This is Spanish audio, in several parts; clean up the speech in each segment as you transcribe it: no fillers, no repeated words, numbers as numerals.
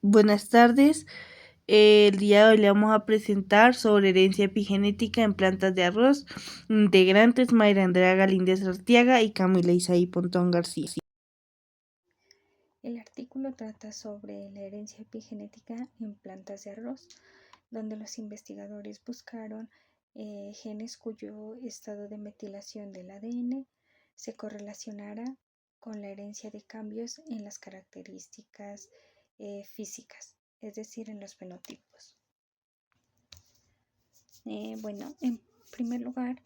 Buenas tardes. El día de hoy le vamos a presentar sobre herencia epigenética en plantas de arroz. Integrantes: Mayra Andrea Galíndez Artiaga y Camila Isaí Pontón García. El artículo trata sobre la herencia epigenética en plantas de arroz, donde los investigadores buscaron genes cuyo estado de metilación del ADN se correlacionara con la herencia de cambios en las características físicas, es decir, en los fenotipos. En primer lugar,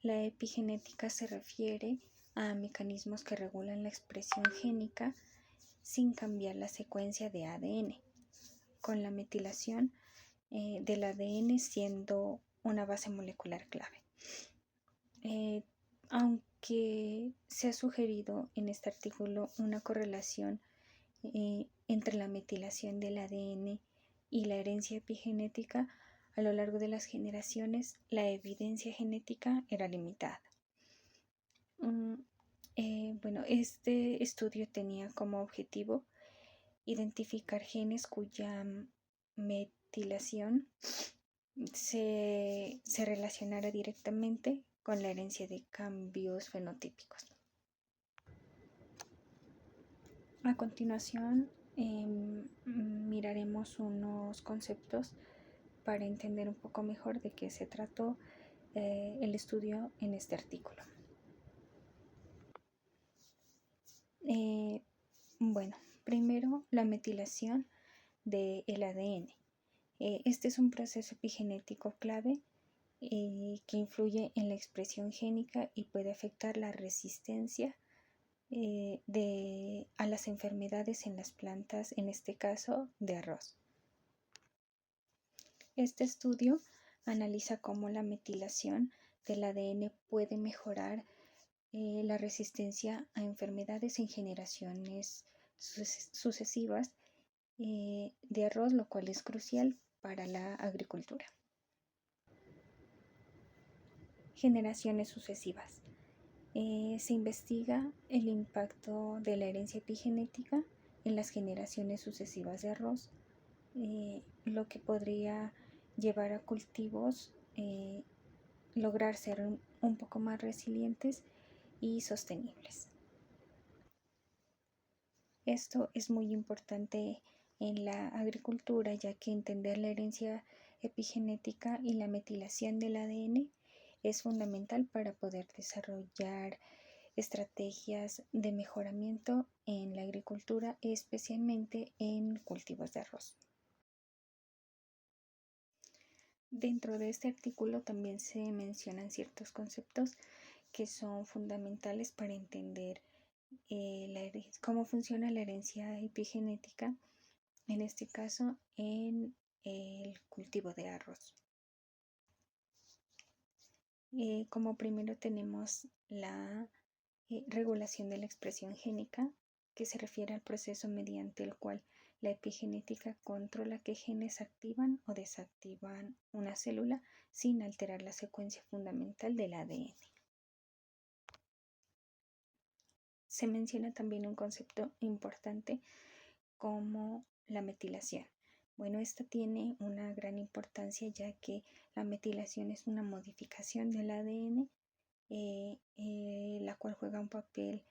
la epigenética se refiere a mecanismos que regulan la expresión génica sin cambiar la secuencia de ADN, con la metilación del ADN siendo una base molecular clave. Aunque se ha sugerido en este artículo una correlación entre la metilación del ADN y la herencia epigenética, a lo largo de las generaciones la evidencia genética era limitada. Este estudio tenía como objetivo identificar genes cuya metilación se relacionara directamente con la herencia de cambios fenotípicos. A continuación, miraremos unos conceptos para entender un poco mejor de qué se trató el estudio en este artículo. Primero, la metilación del ADN. Este es un proceso epigenético clave que influye en la expresión génica y puede afectar la resistencia a las enfermedades en las plantas, en este caso de arroz. Este estudio analiza cómo la metilación del ADN puede mejorar la resistencia a enfermedades en generaciones sucesivas de arroz, lo cual es crucial para la agricultura. Generaciones sucesivas. Se investiga el impacto de la herencia epigenética en las generaciones sucesivas de arroz, lo que podría llevar a cultivos lograr ser un poco más resilientes y sostenibles. Esto es muy importante en la agricultura, ya que entender la herencia epigenética y la metilación del ADN es fundamental para poder desarrollar estrategias de mejoramiento en la agricultura, especialmente en cultivos de arroz. Dentro de este artículo también se mencionan ciertos conceptos que son fundamentales para entender cómo funciona la herencia epigenética, en este caso en el cultivo de arroz. Como primero tenemos la regulación de la expresión génica, que se refiere al proceso mediante el cual la epigenética controla qué genes activan o desactivan una célula sin alterar la secuencia fundamental del ADN. Se menciona también un concepto importante como la metilación. Esta tiene una gran importancia, ya que la metilación es una modificación del ADN, la cual juega un papel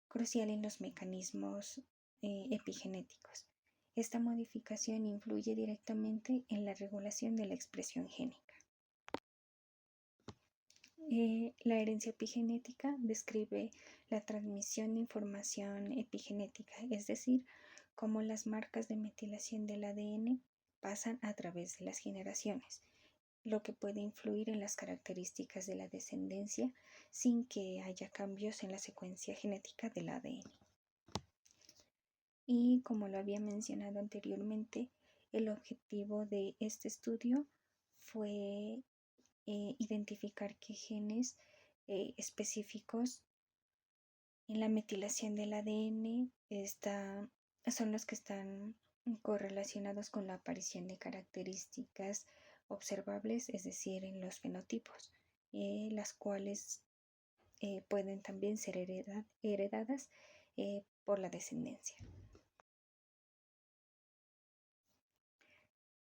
crucial en los mecanismos epigenéticos. Esta modificación influye directamente en la regulación de la expresión génica. La herencia epigenética describe la transmisión de información epigenética, es decir, cómo las marcas de metilación del ADN pasan a través de las generaciones, lo que puede influir en las características de la descendencia sin que haya cambios en la secuencia genética del ADN. Y como lo había mencionado anteriormente, el objetivo de este estudio fue identificar qué genes específicos en la metilación del ADN son los que están correlacionados con la aparición de características observables, es decir, en los fenotipos, las cuales pueden también ser heredadas por la descendencia.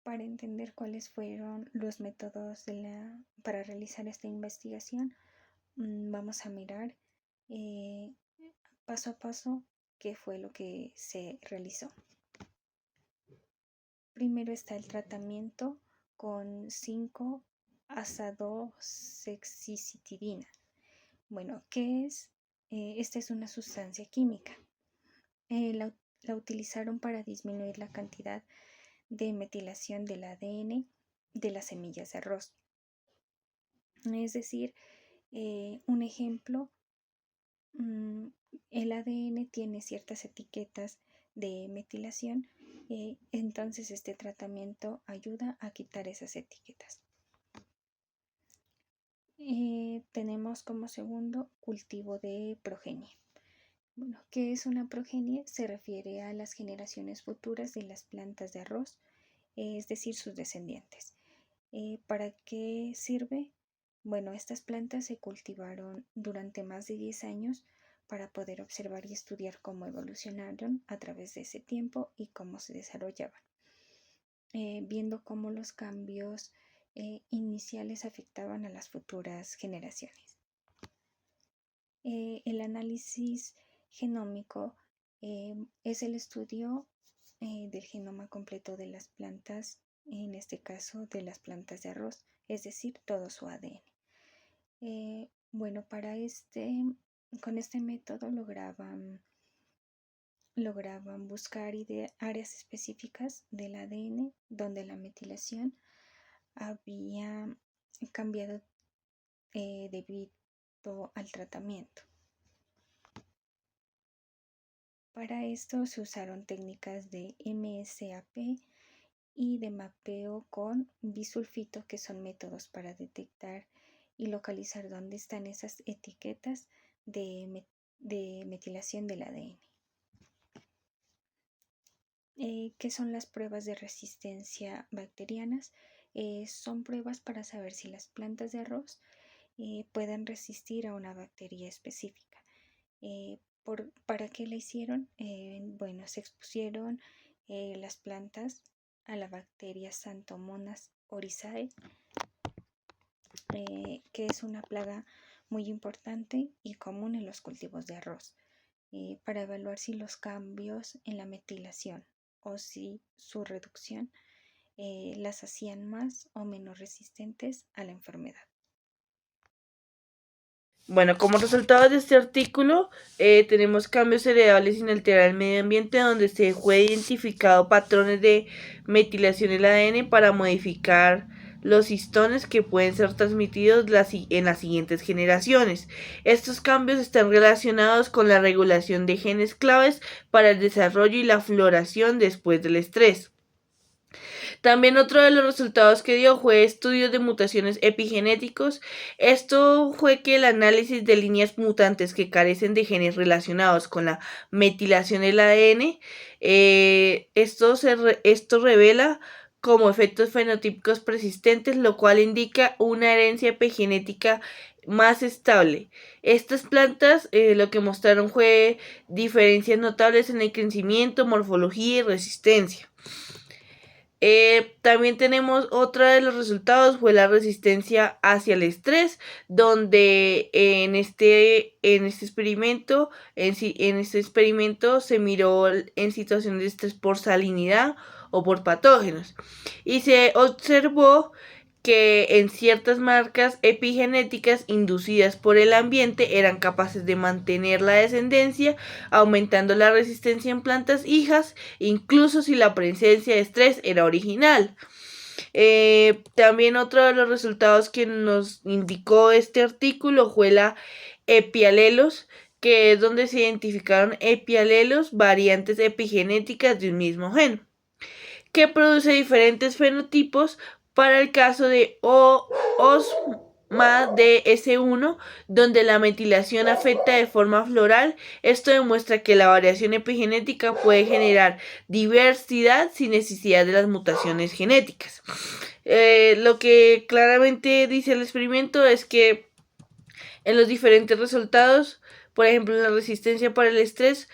Para entender cuáles fueron los métodos para realizar esta investigación, vamos a mirar eh, paso a paso qué fue lo que se realizó. Primero está el tratamiento con 5-azadoxicitidina. Bueno, ¿qué es? Esta es una sustancia química. La utilizaron para disminuir la cantidad de metilación del ADN de las semillas de arroz. Es decir, un ejemplo, el ADN tiene ciertas etiquetas de metilación, entonces este tratamiento ayuda a quitar esas etiquetas. Tenemos como segundo cultivo de progenie. Bueno, ¿qué es una progenie? Se refiere a las generaciones futuras de las plantas de arroz, es decir, sus descendientes. ¿Para qué sirve? Bueno, estas plantas se cultivaron durante más de 10 años para poder observar y estudiar cómo evolucionaron a través de ese tiempo y cómo se desarrollaban, viendo cómo los cambios iniciales afectaban a las futuras generaciones. El análisis genómico es el estudio del genoma completo de las plantas, en este caso de las plantas de arroz, es decir, todo su ADN. Bueno, con este método lograban buscar áreas específicas del ADN donde la metilación había cambiado debido al tratamiento. Para esto se usaron técnicas de MSAP y de mapeo con bisulfito, que son métodos para detectar y localizar dónde están esas etiquetas de metilación del ADN. ¿Qué son las pruebas de resistencia bacterianas? Son pruebas para saber si las plantas de arroz pueden resistir a una bacteria específica. ¿Para qué la hicieron? Bueno, se expusieron las plantas a la bacteria Xanthomonas oryzae, que es una plaga muy importante y común en los cultivos de arroz, para evaluar si los cambios en la metilación o si su reducción las hacían más o menos resistentes a la enfermedad. Bueno, como resultado de este artículo, tenemos cambios heredables sin alterar el medio ambiente, donde se fue identificado patrones de metilación en el ADN para modificar los histones que pueden ser transmitidos en las siguientes generaciones. Estos cambios están relacionados con la regulación de genes claves para el desarrollo y la floración después del estrés. También otro de los resultados que dio fue estudios de mutaciones epigenéticos. Esto fue que el análisis de líneas mutantes que carecen de genes relacionados con la metilación del ADN, esto revela como efectos fenotípicos persistentes, lo cual indica una herencia epigenética más estable. Estas plantas lo que mostraron fue diferencias notables en el crecimiento, morfología y resistencia. También tenemos otro de los resultados, fue la resistencia hacia el estrés, donde en este experimento se miró en situaciones de estrés por salinidad o por patógenos, y se observó que en ciertas marcas epigenéticas inducidas por el ambiente eran capaces de mantener la descendencia, aumentando la resistencia en plantas hijas, incluso si la presencia de estrés era original. También otro de los resultados que nos indicó este artículo fue la epialelos, que es donde se identificaron epialelos, variantes epigenéticas de un mismo gen, que produce diferentes fenotipos. Para el caso de OSMADS1, donde la metilación afecta de forma floral, esto demuestra que la variación epigenética puede generar diversidad sin necesidad de las mutaciones genéticas. Lo que claramente dice el experimento es que en los diferentes resultados, por ejemplo, en la resistencia para el estrés,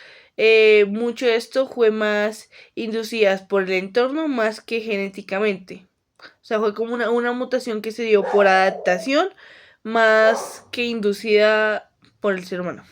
mucho de esto fue más inducidas por el entorno más que genéticamente. O sea, fue como una mutación que se dio por adaptación más que inducida por el ser humano.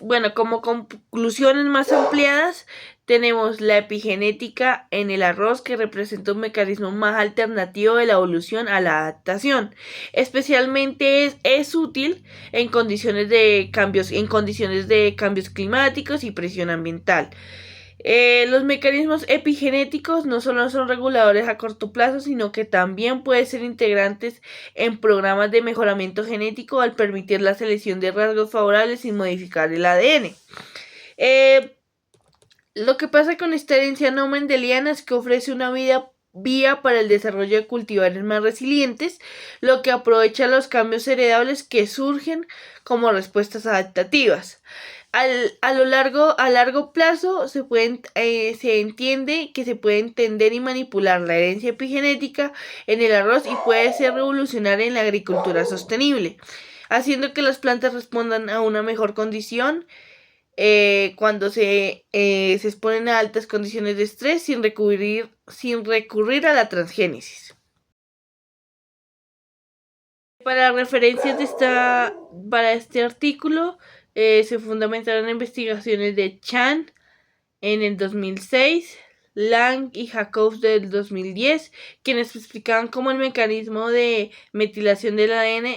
Bueno, como conclusiones más ampliadas, tenemos la epigenética en el arroz, que representa un mecanismo más alternativo de la evolución a la adaptación. Especialmente es útil en condiciones de cambios climáticos y presión ambiental. Los mecanismos epigenéticos no solo son reguladores a corto plazo, sino que también pueden ser integrantes en programas de mejoramiento genético al permitir la selección de rasgos favorables sin modificar el ADN. Lo que pasa con esta herencia no mendeliana es que ofrece una vía para el desarrollo de cultivares más resilientes, lo que aprovecha los cambios heredables que surgen como respuestas adaptativas. A largo plazo se entiende que se puede entender y manipular la herencia epigenética en el arroz y puede ser revolucionaria en la agricultura sostenible, haciendo que las plantas respondan a una mejor condición cuando se exponen a altas condiciones de estrés sin recurrir a la transgénesis. Para referencias para este artículo, se fundamentaron investigaciones de Chan en el 2006, Lang y Jacobs del 2010, quienes explicaban cómo el mecanismo de metilación del ADN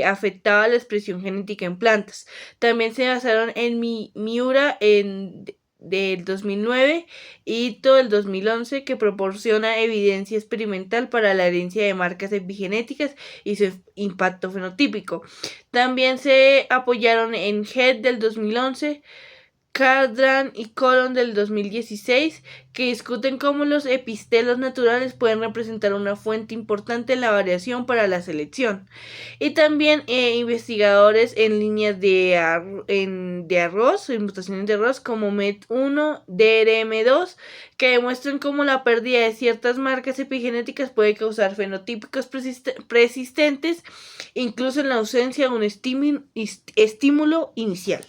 afectaba la expresión genética en plantas. También se basaron en Miura del 2009 y Ito del 2011, que proporciona evidencia experimental para la herencia de marcas epigenéticas y su impacto fenotípico. También se apoyaron en Head del 2011, Cardran y Colon del 2016, que discuten cómo los epistelos naturales pueden representar una fuente importante en la variación para la selección. Y también investigadores en líneas de arroz, en mutaciones de arroz, como MET1, DRM2, que demuestran cómo la pérdida de ciertas marcas epigenéticas puede causar fenotípicos persistentes, incluso en la ausencia de un estímulo inicial.